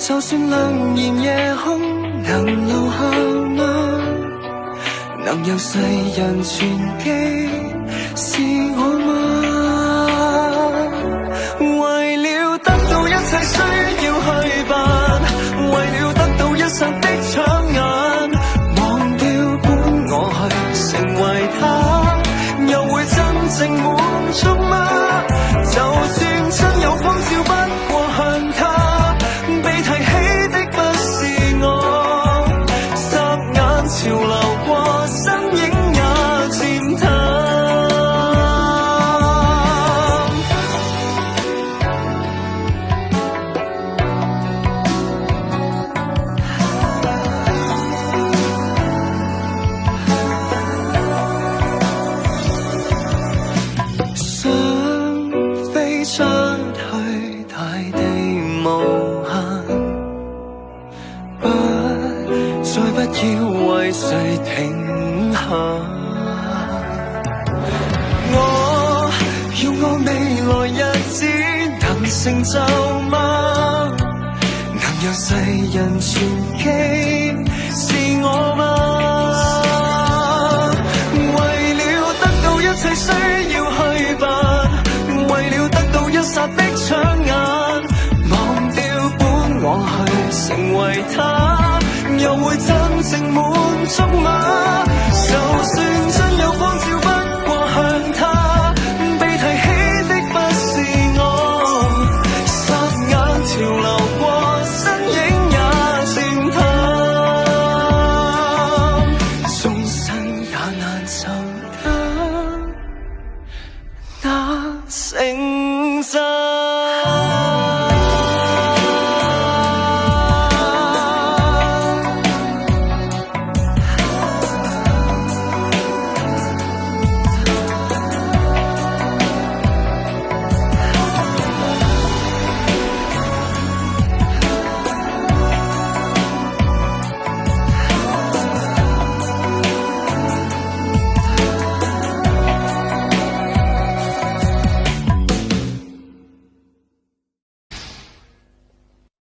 就算亮言夜空能留下嗎？能由世人傳記是我嗎？為了得到一切需要去辦，為了得到一剎的搶眼，忘掉本我去成為他，又會真正滿足嗎？就算真有光照不過向他，被提起的不是我，霎眼潮流過，身影也漸淡。想飛出去大地無限，再不要為誰停下。我要我未來日子能成就嗎？能由世人傳記是我嗎？為了得到一切需要去辦，為了得到一剎的搶眼，忘掉本我去成為他，又會真正滿足嗎？就算